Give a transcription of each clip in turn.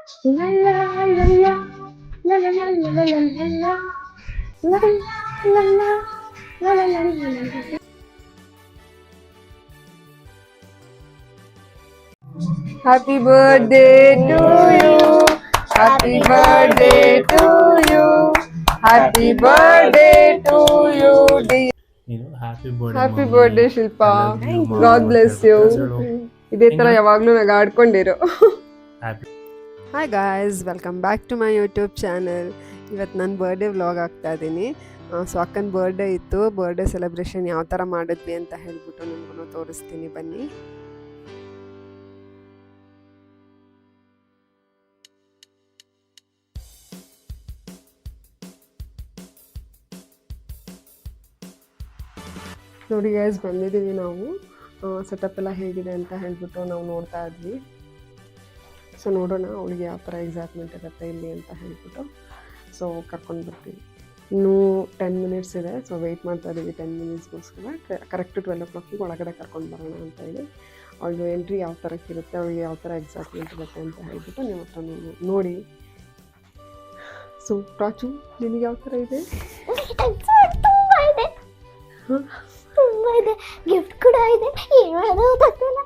La la la la la la la la la la la la la la la la. Happy birthday to you. Happy birthday to you. Happy birthday to you, dear. Happy birthday Shilpa. God bless you. ಇದೇ ತರ ಯಾವಾಗ್ಲೂ ನಾಗ ಆಡ್ಕೊಂಡಿರೋ. Hi guys, welcome back to my YouTube channel. ಇವತ್ತು ನನ್ನ birthday vlog ಆಗ್ತಾ ಇದ್ದೀನಿ. So ಅಕ್ಕನ ಬರ್ಡೇ ಇತ್ತು. ಬರ್ಡೇ ಸೆಲೆಬ್ರೇಷನ್ ಯಾವ ಥರ ಮಾಡಿದ್ವಿ ಅಂತ ಹೇಳ್ಬಿಟ್ಟು ನಿಮ್ಗೂ ತೋರಿಸ್ತೀನಿ, ಬನ್ನಿ. ನೋಡಿ ಗೈಸ್, ಬಂದಿದ್ದೀವಿ ನಾವು. ಸೆಟಪ್ ಎಲ್ಲ ಹೇಗಿದೆ ಅಂತ ಹೇಳ್ಬಿಟ್ಟು ನಾವು ನೋಡ್ತಾ ಇದ್ವಿ. ಸೊ ನೋಡೋಣ ಅವಳಿಗೆ ಯಾವ ಥರ ಎಕ್ಸೈಟ್ಮೆಂಟ್ ಇರುತ್ತೆ ಇಲ್ಲಿ ಅಂತ ಹೇಳ್ಬಿಟ್ಟು. ಸೊ ಕರ್ಕೊಂಡು ಬರ್ತೀವಿ. ಇನ್ನೂ 10 ಮಿನಿಟ್ಸ್ ಇದೆ. ಸೊ ವೆಯ್ಟ್ ಮಾಡ್ತಾ ಇದ್ದೀವಿ 10 ಮಿನಿಟ್ಸ್ಗೋಸ್ಕರ. ಕರೆಕ್ಟ್ 12 o'clock ಒಳಗಡೆ ಕರ್ಕೊಂಡು ಬರೋಣ ಅಂತ ಹೇಳಿ. ಅವಳು ಎಂಟ್ರಿ ಯಾವ ಥರಕ್ಕೆ ಇರುತ್ತೆ, ಅವಳಿಗೆ ಯಾವ ಥರ ಎಕ್ಸೈಟ್ಮೆಂಟ್ ಇರುತ್ತೆ ಅಂತ ಹೇಳ್ಬಿಟ್ಟು ನಿಮ್ಮ ಹತ್ರ ನೋಡಿ. ಸೊ ಪ್ರಾಚು, ನಿನಗೆ ಯಾವ ಥರ ಇದೆ? ತುಂಬ ಇದೆ, ಗಿಫ್ಟ್ ಕೂಡ ಇದೆ. ಏನು ಮಾಡೋದು ಗೊತ್ತಿಲ್ಲ.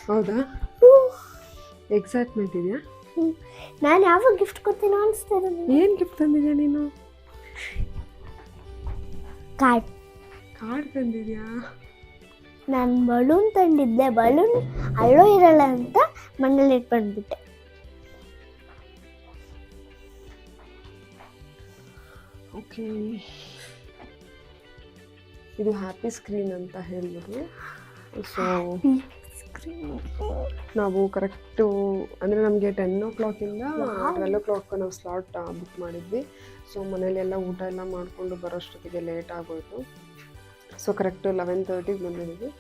ಹೌದಾ, ಎಕ್ಸೈಟ್ಮೆಂಟ್ ಇದೆಯಾ? ನಾನು ಯಾವಾಗ ಗಿಫ್ಟ್ ಕೊಡ್ತೀನೋ ಅನಿಸ್ತದೆ. ಏನು ಗಿಫ್ಟ್ ತಂದಿದ್ಯಾ ನೀನು? ಕಾರ್ಡ್ ತಂದಿದ್ಯಾ? ನಾನು ಬಲೂನ್ ತಂದಿದ್ದೆ. ಬಲೂನ್ ಅಲ್ಲೋ ಇರಲ್ಲ ಅಂತ ಮನೇಲಿ ಇಟ್ಕೊಂಡ್ಬಿಟ್ಟೆ. ಓಕೆ, ಇದು ಹ್ಯಾಪಿ ಸ್ಕ್ರೀನ್ ಅಂತ ಹೇಳ್ಬೋದು. ಸೊ ನಾವು ಕರೆಕ್ಟು ಅಂದರೆ ನಮಗೆ 10 o'clock 12 o'clock ನಾವು ಸ್ಲಾಟ್ ಬುಕ್ ಮಾಡಿದ್ವಿ. ಸೊ ಮನೇಲೆಲ್ಲ ಊಟ ಎಲ್ಲ ಮಾಡಿಕೊಂಡು ಬರೋಷ್ಟೊತ್ತಿಗೆ ಲೇಟ್ ಆಗೋಯಿತು. ಸೊ ಕರೆಕ್ಟ್ 11:30 ಬಂದಿದ್ದೀವಿ.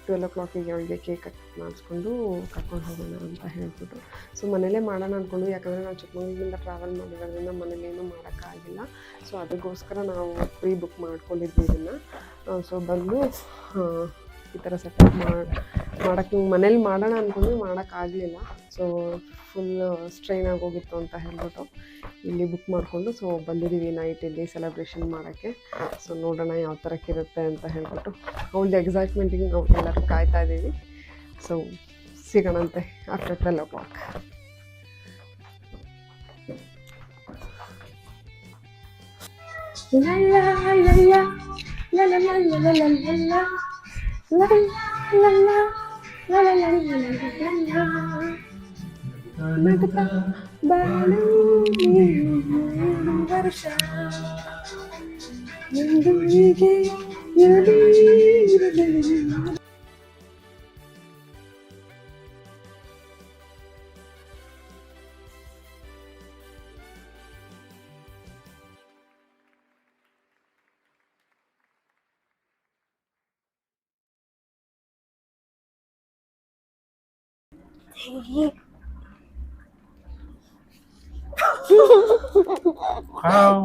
12 o'clock ಅವಳಿಗೆ ಕೇಕ್ ಕಟ್ ಮಾಡಿಸ್ಕೊಂಡು ಕರ್ಕೊಂಡು ಹೋಗೋಣ ಅಂತ ಹೇಳ್ಬಿಟ್ಟು. ಸೊ ಮನೇಲೇ ಮಾಡೋಣ ಅಂದ್ಕೊಂಡು, ಯಾಕಂದರೆ ನಾವು ಚಿಕ್ಕಮಗಳೂರಿಂದ ಟ್ರಾವೆಲ್ ಮಾಡಿರೋದ್ರಿಂದ ಮನೇಲೇನೂ ಮಾಡೋಕ್ಕಾಗಿಲ್ಲ. ಸೊ ಅದಕ್ಕೋಸ್ಕರ ನಾವು ಪ್ರೀ ಬುಕ್ ಮಾಡ್ಕೊಂಡಿದ್ವಿ ಇದನ್ನು. ಸೊ ಬಂದು ಈ ಥರ ಸೆಟಪ್ ಮಾಡೋಕ್ಕೆ ಮನೇಲಿ ಮಾಡೋಣ ಅಂದ್ಕೊಂಡು ಮಾಡೋಕ್ಕಾಗಲಿಲ್ಲ. ಸೊ ಫುಲ್ ಸ್ಟ್ರೈನ್ ಆಗೋಗಿತ್ತು ಅಂತ ಹೇಳ್ಬಿಟ್ಟು ಇಲ್ಲಿ ಬುಕ್ ಮಾಡಿಕೊಂಡು ಸೊ ಬಂದಿದ್ದೀವಿ ನೈಟ್ ಇಲ್ಲಿ ಸೆಲೆಬ್ರೇಷನ್ ಮಾಡೋಕ್ಕೆ. ಸೊ ನೋಡೋಣ ಯಾವ ಥರಕ್ಕಿರುತ್ತೆ ಅಂತ ಹೇಳ್ಬಿಟ್ಟು ಅವಳದ್ದು ಎಕ್ಸೈಟ್ಮೆಂಟಿಗೆ ನಾವು ಎಲ್ಲರೂ ಕಾಯ್ತಾ ಇದ್ದೀವಿ. ಸೊ ಸಿಗೋಣಂತೆ after 12 o'clock. La la la la la la la la la la la la la la la la ನಗುತ್ತಾ ಬಾಳು ವರ್ಷ ಎಂದು ಹೀಗೆ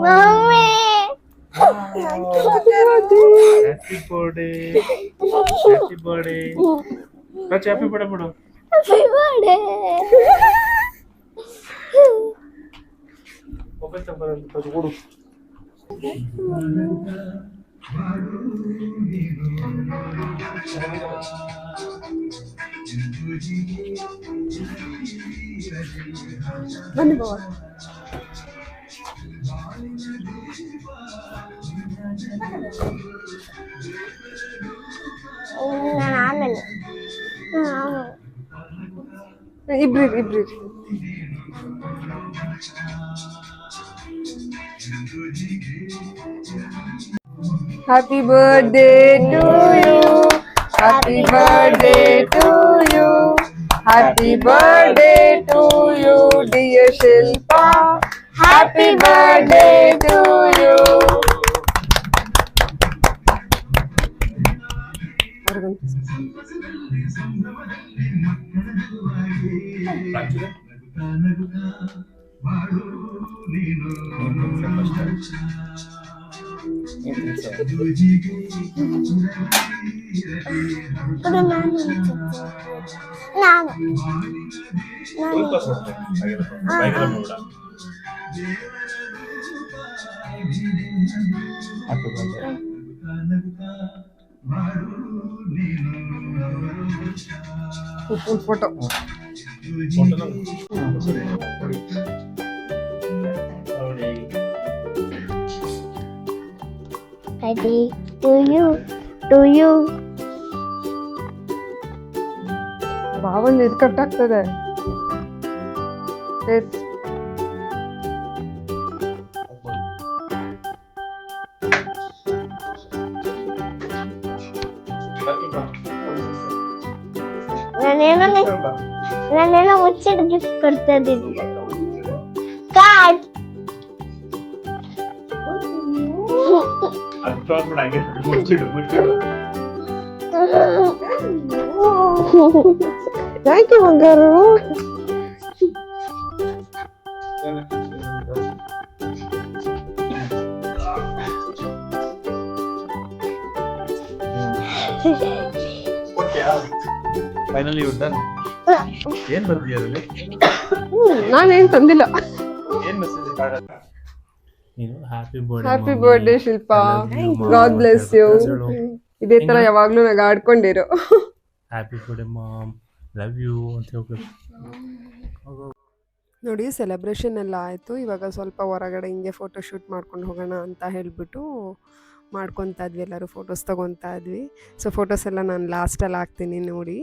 mummy, Happy birthday. Happy birthday. Racha, happy birthday, bro. happy birthday. Open the door and go. ಬನ್ನಿ ಬಾವ. ನಾನು ಆಮೇಲೆ ಇಬ್ರು Happy birthday to you. Happy birthday to you. Happy birthday to you, dear Shilpa. Happy birthday to you. ಕೊಡು, ನಾನು photo Ready to you. ಬಾವನ್ ಇದು ಕಟ್ಟಾಗ್ತದೆ. ನಾನೇನೋ ಮುಚ್ಚಿಟ್ಟು ಗಿಫ್ಟ್ ಕೊಡ್ತಾ ಇದ್ದೀನಿ. ಕಾರ್ಡ್ ಥ್ಯಾಂಕ್ ಯು ಬಂಗಾರು. Finally done. ಏನ್ ಬರ್ದಿಯಾರಲ್ಲಿ? ನಾನೇನ್ ತಂದಿಲ್ಲ. ಏನ್ ಮೆಸೇಜ್ ಕಾರ್ಡ್? ನೀನು happy birthday Shilpa, God bless you. ಇದೇ ತರ ಯಾವಾಗ್ಲೂ ನಾಗ ಆಡ್ಕೊಂಡಿರು. Happy birthday mom, love you ಅಂತ ಹೇಳ್ಬೇಕು. ನೋಡಿ ಸೆಲೆಬ್ರೇಷನ್ ಎಲ್ಲ ಆಯಿತು. ಇವಾಗ ಸ್ವಲ್ಪ ಹೊರಗಡೆ ಹಿಂಗೆ ಫೋಟೋ ಶೂಟ್ ಮಾಡ್ಕೊಂಡು ಹೋಗೋಣ ಅಂತ ಹೇಳಿಬಿಟ್ಟು ಮಾಡ್ಕೊತಾ ಇದ್ವಿ. ಎಲ್ಲರೂ ಫೋಟೋಸ್ ತೊಗೊತಾ ಇದ್ವಿ. ಸೊ ಫೋಟೋಸ್ ಎಲ್ಲ ನಾನು ಲಾಸ್ಟಲ್ಲಿ ಹಾಕ್ತೀನಿ ನೋಡಿ.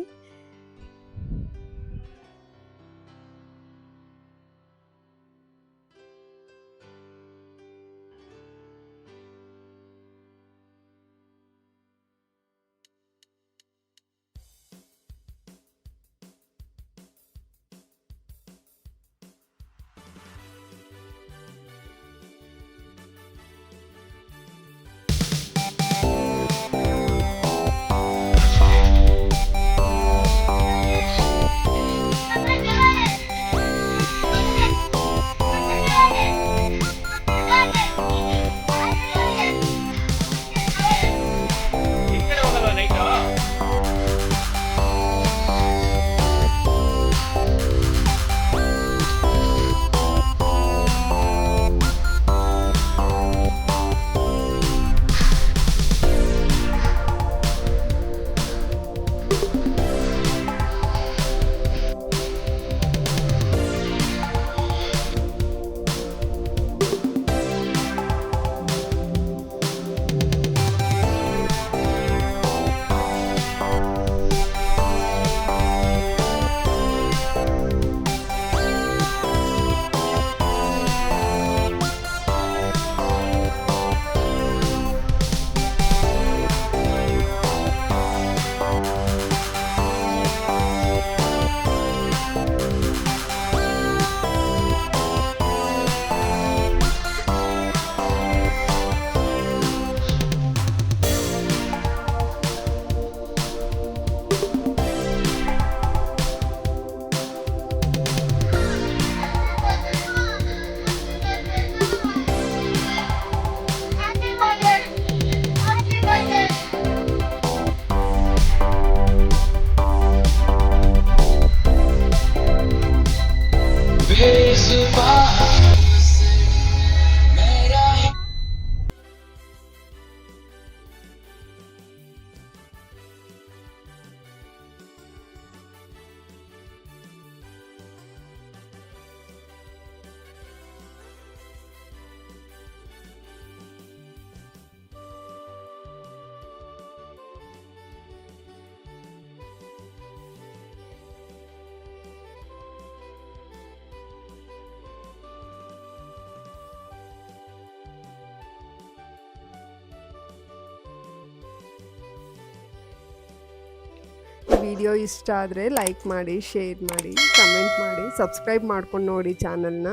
ವಿಡಿಯೋ ಇಷ್ಟ ಆದರೆ ಲೈಕ್ ಮಾಡಿ, ಶೇರ್ ಮಾಡಿ, ಕಮೆಂಟ್ ಮಾಡಿ, ಸಬ್ಸ್ಕ್ರೈಬ್ ಮಾಡ್ಕೊಂಡು ನೋಡಿ ಚಾನಲ್ನ.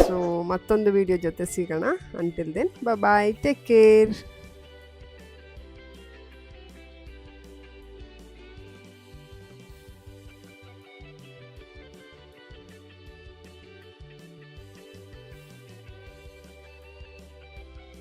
ಸೊ ಮತ್ತೊಂದು ವಿಡಿಯೋ ಜೊತೆ ಸಿಗೋಣ. Until then bye, take care.